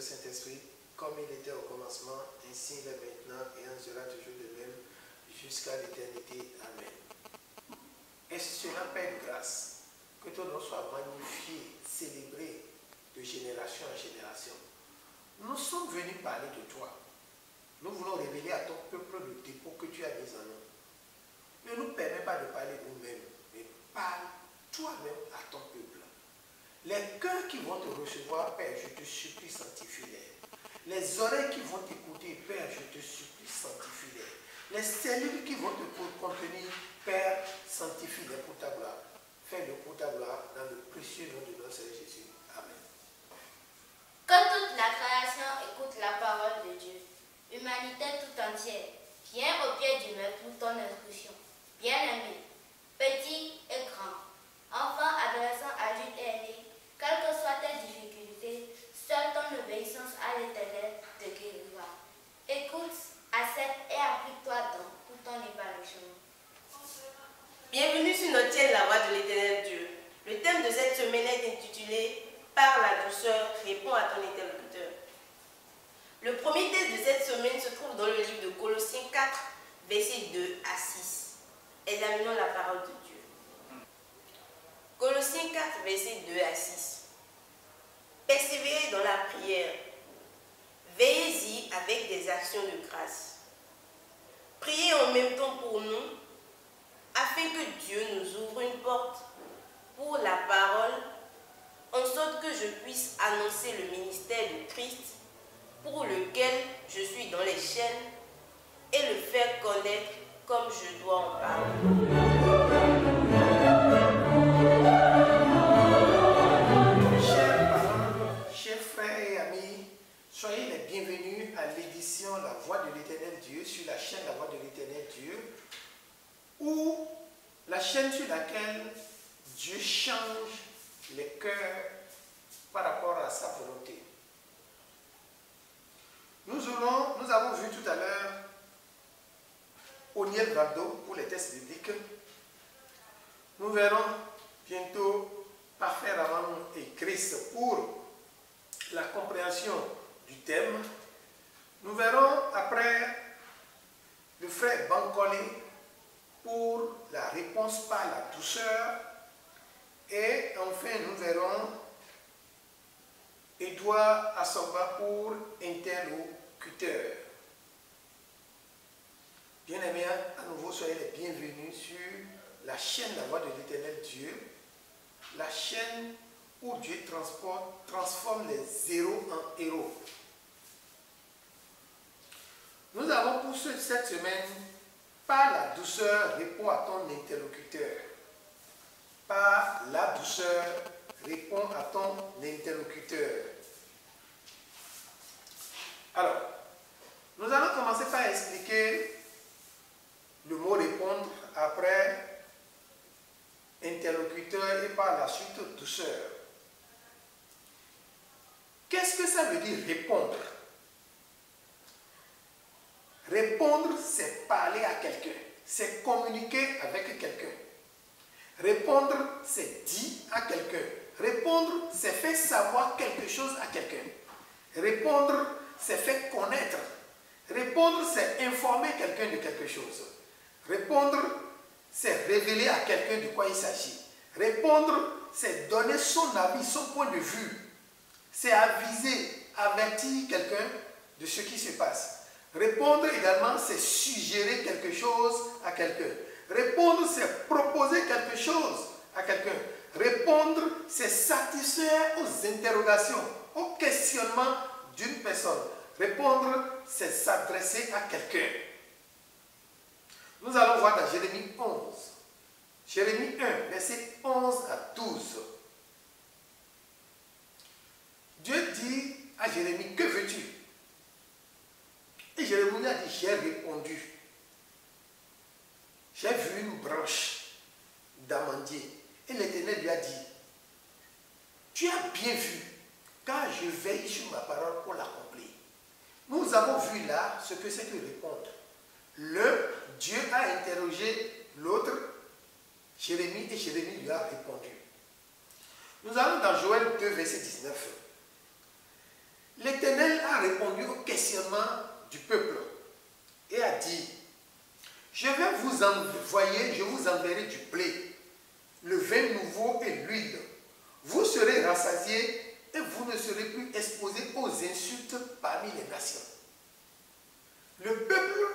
Saint-Esprit, comme il était au commencement, ainsi il est maintenant et en sera toujours de même, jusqu'à l'éternité. Amen. Excellent Père de grâce, que ton nom soit magnifié, célébré de génération en génération. Nous sommes venus parler de toi. Nous voulons révéler à ton peuple le dépôt que tu as mis en nous. Ne nous permets pas de parler nous-mêmes, mais parle toi-même à ton peuple. Les cœurs qui vont te recevoir, Père, je te supplie, sanctifie-les. Les oreilles qui vont t'écouter, Père, je te supplie, sanctifie-les. Les cellules qui vont te contenir, Père, sanctifie-les pour ta gloire. Fais-le pour ta gloire dans le précieux nom de notre Seigneur Jésus. Amen. Que toute la création écoute la parole de Dieu. Humanité tout entière, viens au pied du maître pour ton instruction. Bien-aimé, petit et grand, enfant, adolescent, adulte et aîné, quelles que soient tes difficultés, seule ton obéissance à l'Éternel te guérira. Écoute, accepte et applique-toi donc pour ton épanouissement. Bienvenue sur notre chaîne La Voix de l'Éternel Dieu. Le thème de cette semaine est intitulé « Par la douceur, réponds à ton interlocuteur ». Le premier texte de cette semaine se trouve dans le livre de Colossiens 4, versets 2 à 6. Examinons la parole de Dieu. Colossiens 4, versets 2 à 6. Persévérez dans la prière. Veillez-y avec des actions de grâce. Priez en même temps pour nous, afin que Dieu nous ouvre une porte pour la parole, en sorte que je puisse annoncer le ministère de Christ, pour lequel je suis dans les chaînes, et le faire connaître comme je dois en parler. Chers parents, chers frères et amis, soyez les bienvenus à l'édition La Voix de l'Éternel Dieu sur la chaîne La Voix de l'Éternel Dieu, ou la chaîne sur laquelle Dieu change les cœurs par rapport à sa volonté. Nous avons vu tout à l'heure Oniel Vado pour les tests bibliques. Nous verrons bientôt Parfait Ramon et Christ pour la compréhension du thème. Nous verrons après le frère Bankole pour la réponse par la douceur. Et enfin, nous verrons Edouard Assoba pour interlocuteur. Bien-aimés, à nouveau, soyez les bienvenus sur la chaîne La Voix de l'Éternel Dieu, la chaîne où Dieu transforme les zéros en héros. Nous avons pour cette semaine, par la douceur, réponds à ton interlocuteur. Par la douceur, réponds à ton interlocuteur. Alors, nous allons commencer par Répondre, c'est parler à quelqu'un. C'est communiquer avec quelqu'un. Répondre, c'est dire à quelqu'un. Répondre, c'est faire savoir quelque chose à quelqu'un. Répondre, c'est faire connaître. Répondre, c'est informer quelqu'un de quelque chose. Répondre, c'est révéler à quelqu'un de quoi il s'agit. Répondre, c'est donner son avis, son point de vue. C'est aviser, avertir quelqu'un de ce qui se passe. Répondre également, c'est suggérer quelque chose à quelqu'un. Répondre, c'est proposer quelque chose à quelqu'un. Répondre, c'est satisfaire aux interrogations, aux questionnements d'une personne. Répondre, c'est s'adresser à quelqu'un. Nous allons voir dans Jérémie 11. Jérémie 1, versets 11 à 12. Dieu dit à Jérémie, que veux-tu? Et Jérémie a dit, j'ai répondu. J'ai vu une branche d'amandier. Et l'Éternel lui a dit, tu as bien vu, car je veille sur ma parole pour l'accomplir. Nous avons vu là ce que c'est que répondre. Dieu a interrogé l'autre, Jérémie, et Jérémie lui a répondu. Nous allons dans Joël 2, verset 19. L'Éternel a répondu au questionnement du peuple et a dit, je vais vous envoyer, je vous enverrai du blé, le vin nouveau et l'huile. Vous serez rassasiés et vous ne serez plus exposés aux insultes parmi les nations. Le peuple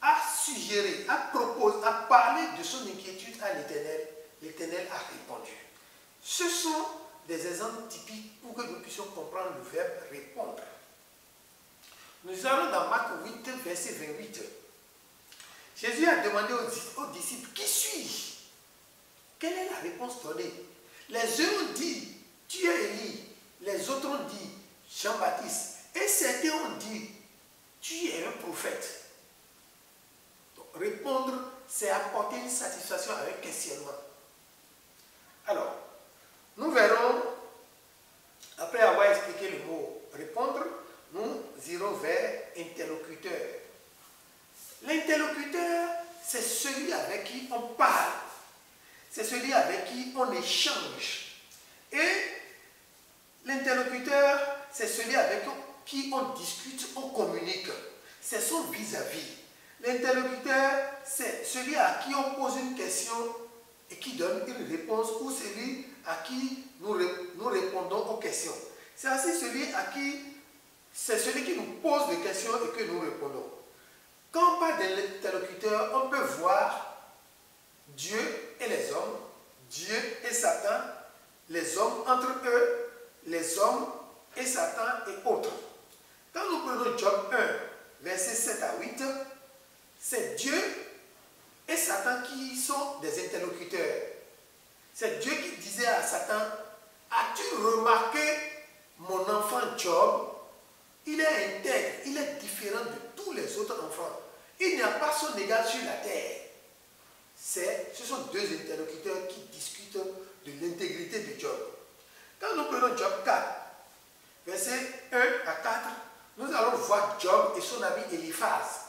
a suggéré, a proposé, a parlé de son inquiétude à l'Éternel. L'Éternel a répondu. Ce sont des exemples typiques pour que nous puissions comprendre le verbe répondre. Nous allons dans Marc 8, verset 28. Jésus a demandé aux disciples, qui suis-je? Quelle est la réponse donnée? Les uns ont dit, tu es Élie. Les autres ont dit, Jean-Baptiste. Et certains ont dit, tu es un prophète. Donc, répondre, c'est apporter une satisfaction avec questionnement. Alors, nous verrons, après avoir expliqué le mot répondre, nous irons vers interlocuteur. L'interlocuteur, c'est celui avec qui on parle. C'est celui avec qui on échange. Et l'interlocuteur, c'est celui avec qui on discute, on communique. C'est son vis-à-vis. L'interlocuteur, c'est celui à qui on pose une question et qui donne une réponse, ou celui à qui nous répondons aux questions. C'est aussi celui à qui, c'est celui qui nous pose des questions et que nous répondons. Quand on parle de l'interlocuteur, on peut voir Dieu et les hommes, Dieu et Satan, les hommes entre eux, les hommes et Satan et autres. Quand nous prenons Job 1, versets 7 à 8, c'est Dieu et Satan qui sont des interlocuteurs. C'est Dieu qui disait à Satan, as-tu remarqué mon enfant Job? Il est intègre, il est différent de tous les autres enfants. Il n'y a pas son égal sur la terre. Ce sont deux interlocuteurs qui discutent de l'intégrité de Job. Quand nous prenons Job 4, versets 1 à 4, nous allons voir Job et son ami Eliphaz.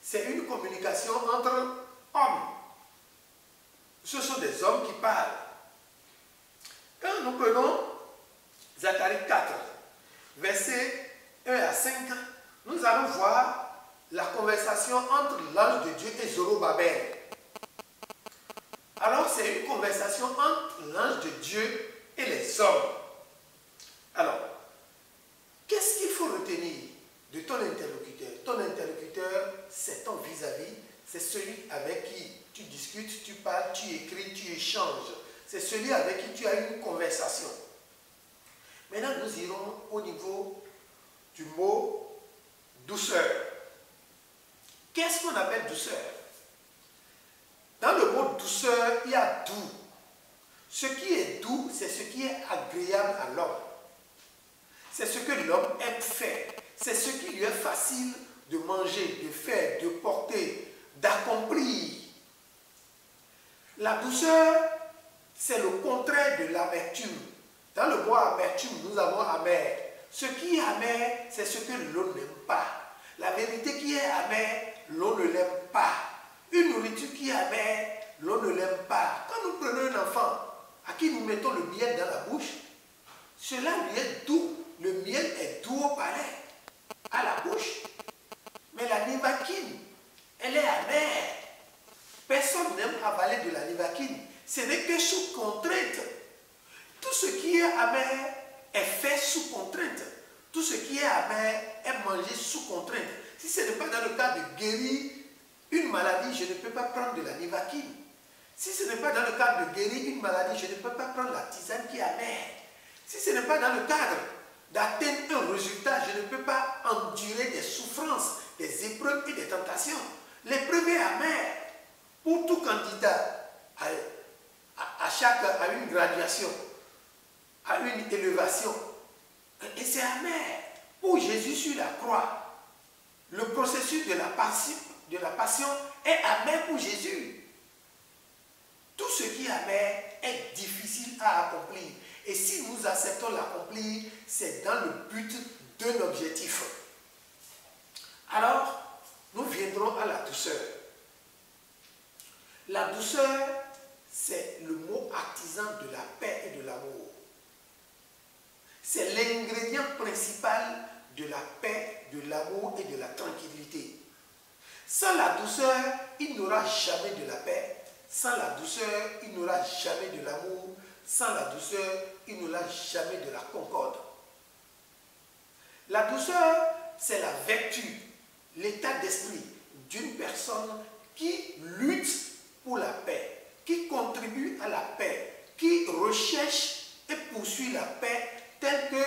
C'est une communication entre hommes. Ce sont des hommes qui parlent. Quand nous prenons Zacharie 4, versets 1 à 5, nous allons voir la conversation entre l'ange de Dieu et Zorobabel. Alors, c'est une conversation entre l'ange de Dieu et les hommes. Alors, qu'est-ce qu'il faut retenir de ton interlocuteur? Ton interlocuteur, c'est ton vis-à-vis, c'est celui avec qui tu discutes, tu parles, tu écris, tu échanges. C'est celui avec qui tu as une conversation. Maintenant, nous irons au niveau du mot douceur. Qu'est-ce qu'on appelle douceur? Dans le mot douceur, il y a doux. Ce qui est doux, c'est ce qui est agréable à l'homme. C'est ce que l'homme aime faire. C'est ce qui lui est facile de manger, de faire, de porter, d'accomplir. La douceur, c'est le contraire de l'amertume. Dans le mot amertume, nous avons amer. Ce qui est amer, c'est ce que l'homme n'aime pas. La vérité qui est amère, l'on ne l'aime pas. Une nourriture qui est amère, l'on ne l'aime pas. Quand nous prenons un enfant à qui nous mettons le miel dans la bouche, cela lui est doux. Le miel est doux au palais, à la bouche. Mais la nivaquine, elle est amère. Personne n'aime avaler de la nivaquine. Ce n'est que sous contrainte. Tout ce qui est amer est fait sous contrainte. Tout ce qui est amer est mangé sous contrainte. Si ce n'est pas dans le cas de guérir une maladie, je ne peux pas prendre de la nivaquine. Si ce n'est pas dans le cadre de guérir une maladie, je ne peux pas prendre la tisane qui est amère. Si ce n'est pas dans le cadre d'atteindre un résultat, je ne peux pas endurer des souffrances, des épreuves et des tentations. L'épreuve est amère pour tout candidat à une graduation, à une élévation. Et c'est amer. Pour Jésus sur la croix, le processus de la passion est amer pour Jésus. Tout ce qui est amer est difficile à accomplir. Et si nous acceptons l'accomplir, c'est dans le but d'un objectif. Alors, nous viendrons à la douceur. La douceur, c'est le mot artisan de la paix et de l'amour. C'est l'ingrédient principal de la paix, de l'amour et de la tranquillité. Sans la douceur, il n'y aura jamais de la paix. Sans la douceur, il n'y aura jamais de l'amour. Sans la douceur, il n'y aura jamais de la concorde. La douceur, c'est la vertu, l'état d'esprit d'une personne qui lutte pour la paix, qui contribue à la paix, qui recherche et poursuit la paix, tel que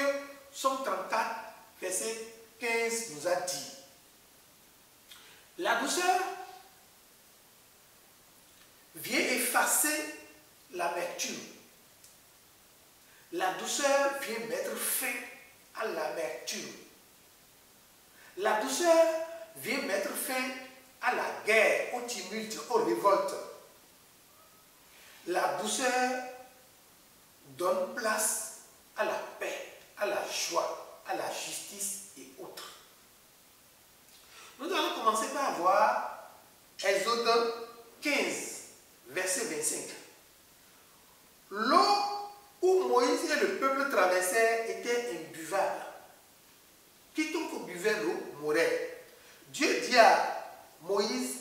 Somme 34, verset 15 nous a dit. La douceur vient effacer l'amertume. La douceur vient mettre fin à l'amertume. La douceur vient mettre fin à la guerre, au tumulte, aux révoltes. La douceur donne place à la paix, à la joie, à la justice et autres. Nous allons commencer par voir Exode 15, verset 25. L'eau où Moïse et le peuple traversaient était imbuvable. Quiconque buvait l'eau mourait. Dieu dit à Moïse,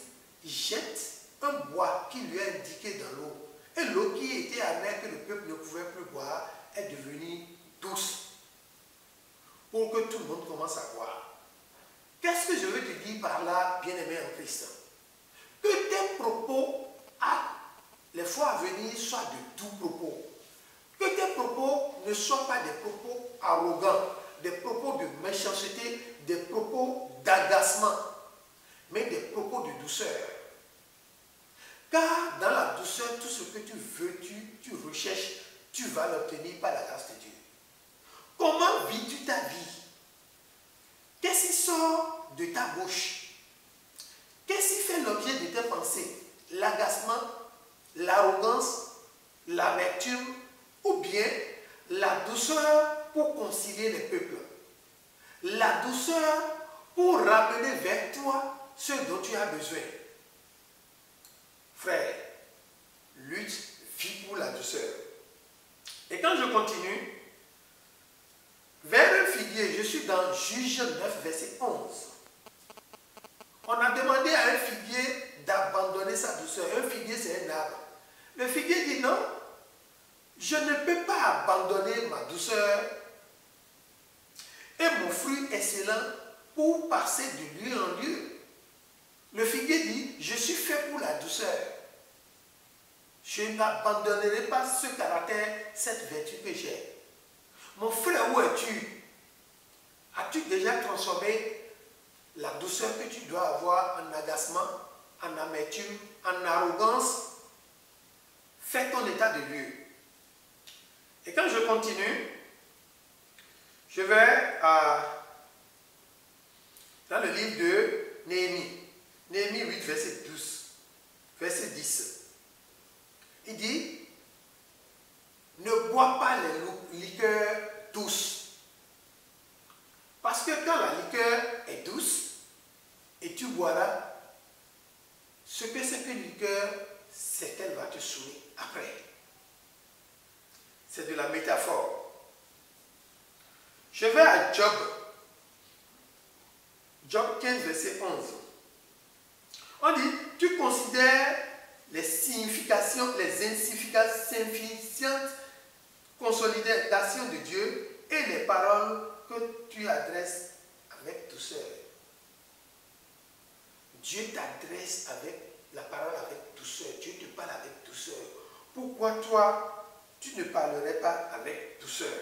jette un bois qui lui est indiqué dans l'eau. Et l'eau qui était amère, que le peuple ne pouvait plus boire, est devenue douce. Pour que tout le monde commence à boire. Qu'est-ce que je veux te dire par là, bien-aimé en Christ? Que tes propos à les fois à venir soient de doux propos. Que tes propos ne soient pas des propos arrogants, des propos de méchanceté, des propos d'agacement, mais des propos de douceur. Car dans la douceur, tout ce que tu veux, tu recherches, tu vas l'obtenir par la grâce de Dieu. Comment vis-tu ta vie? Qu'est-ce qui sort de ta bouche? Qu'est-ce qui fait l'objet de tes pensées? L'agacement, l'arrogance, l'amertume ou bien la douceur pour concilier les peuples? La douceur pour ramener vers toi ce dont tu as besoin. Frère, lutte, vis pour la douceur. Et quand je continue, vers un figuier, je suis dans Juge 9, verset 11. On a demandé à un figuier d'abandonner sa douceur. Un figuier, c'est un arbre. Le figuier dit non, je ne peux pas abandonner ma douceur et mon fruit excellent pour passer de lieu en lieu. Le figuier dit, je suis fait pour la douceur. Je n'abandonnerai pas ce caractère, cette vertu que j'ai. Mon frère, où es-tu? As-tu déjà transformé la douceur que tu dois avoir en agacement, en amertume, en arrogance? Fais ton état de lieu. Et quand je continue, je vais dans le livre de Néhémie. Néhémie 8, verset 12, verset 10. Il dit, ne bois pas les liqueurs douces. Parce que quand la liqueur est douce, boiras, ce que c'est que du cœur, c'est qu'elle va te saouler après. C'est de la métaphore. Je vais à Job. Job 15, verset 11. On dit, tu considères les significations, les insignifiantes consolidations de Dieu et les paroles que tu adresses avec douceur. Dieu t'adresse avec la parole avec douceur. Dieu te parle avec douceur. Pourquoi toi, tu ne parlerais pas avec douceur?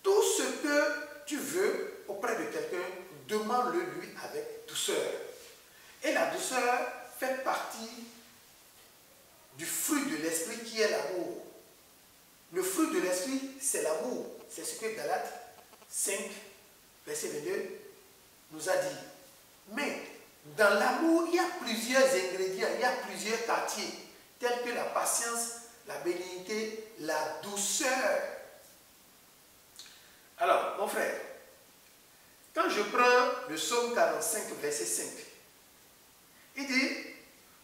Tout ce que tu veux auprès de quelqu'un, demande-le lui avec douceur. Et la douceur fait partie du fruit de l'esprit qui est l'amour. Le fruit de l'esprit, c'est l'amour. C'est ce que Galates 5, verset 22 nous a dit. Mais dans l'amour, il y a plusieurs ingrédients, il y a plusieurs quartiers, tels que la patience, la bénignité, la douceur. Alors, mon frère, quand je prends le psaume 45, verset 5, il dit,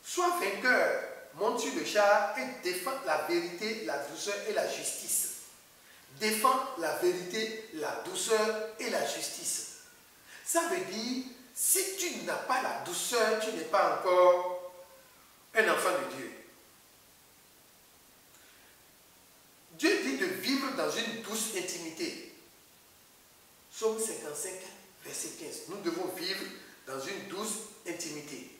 sois vainqueur, monte sur le char et défends la vérité, la douceur et la justice. Défends la vérité, la douceur et la justice. Ça veut dire, si tu n'as pas la douceur, tu n'es pas encore un enfant de Dieu. Dieu dit de vivre dans une douce intimité. Psaume 55, verset 15. Nous devons vivre dans une douce intimité.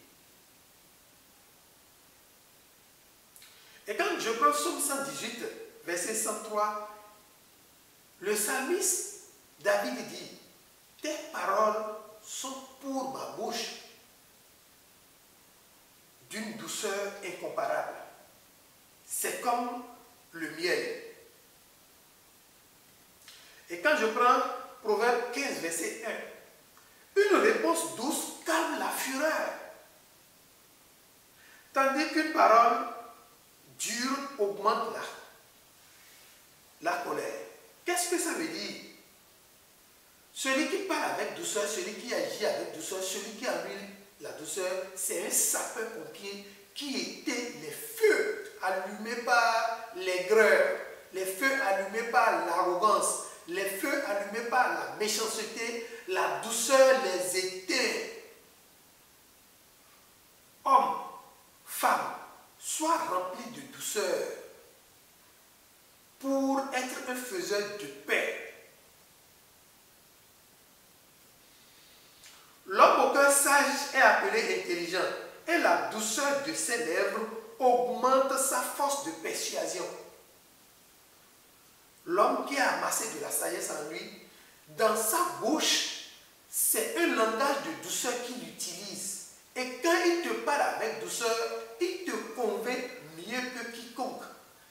Et quand je prends Psaume 118, verset 103, le psalmiste David dit, tes paroles sont pour ma bouche d'une douceur incomparable. C'est comme le miel. Et quand je prends Proverbe 15, verset 1, une réponse douce calme la fureur, tandis qu'une parole dure augmente la colère. Qu'est-ce que ça veut dire? Celui qui parle avec douceur, celui qui agit avec douceur, celui qui a mis la douceur, c'est un sapeur-pompier qui éteint les feux allumés par l'aigreur, les feux allumés par l'arrogance, les feux allumés par la méchanceté. La douceur les éteint. Homme, femme, sois rempli de douceur pour être un faiseur de paix. L'homme au cœur sage est appelé intelligent, et la douceur de ses lèvres augmente sa force de persuasion. L'homme qui a amassé de la sagesse en lui, dans sa bouche, c'est un langage de douceur qu'il utilise. Et quand il te parle avec douceur, il te convainc mieux que quiconque.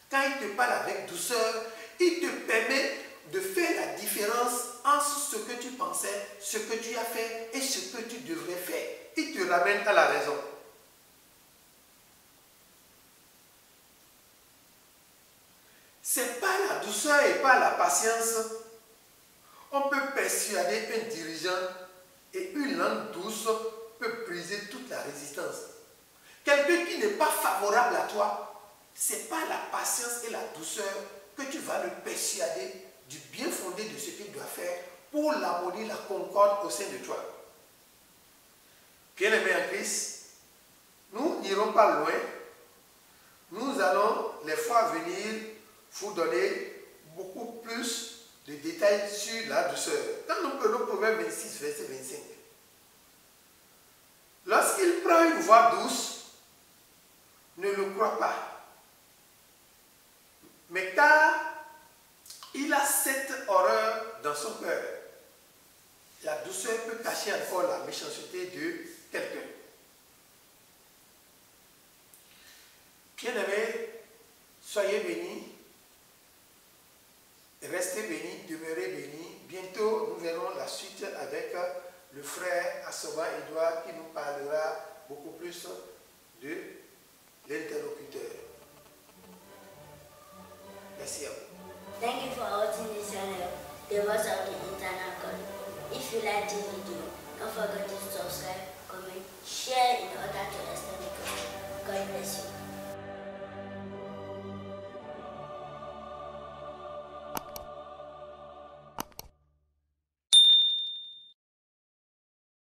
Quand il te parle avec douceur, il te permet de faire la différence entre ce que tu pensais, ce que tu as fait et ce que tu devrais faire. Il te ramène à la raison. C'est par la douceur et par la patience on peut persuader un dirigeant, et une langue douce peut briser toute la résistance. Quelqu'un qui n'est pas favorable à toi, c'est par la patience et la douceur que tu vas le persuader du bien fondé de ce qu'il doit faire pour l'harmonie, la concorde au sein de toi. Bien-aimés en Christ, nous n'irons pas loin. Nous allons les fois à venir vous donner beaucoup plus de détails sur la douceur. Quand nous prenons Proverbe 26, verset 25, lorsqu'il prend une voix douce, ne le crois pas. Mais car il a cette horreur dans son cœur, la douceur peut cacher encore la méchanceté de quelqu'un. Bien-aimés, soyez bénis, restez bénis, demeurez bénis. Bientôt, nous verrons la suite avec le frère Assoba Edouard qui nous parlera beaucoup plus de l'interlocuteur. Merci à vous. Thank you for watching this channel, The Voice of the Internal God. If you like this video, Don't forget to subscribe, comment, share in order to extend the gospel. God bless you.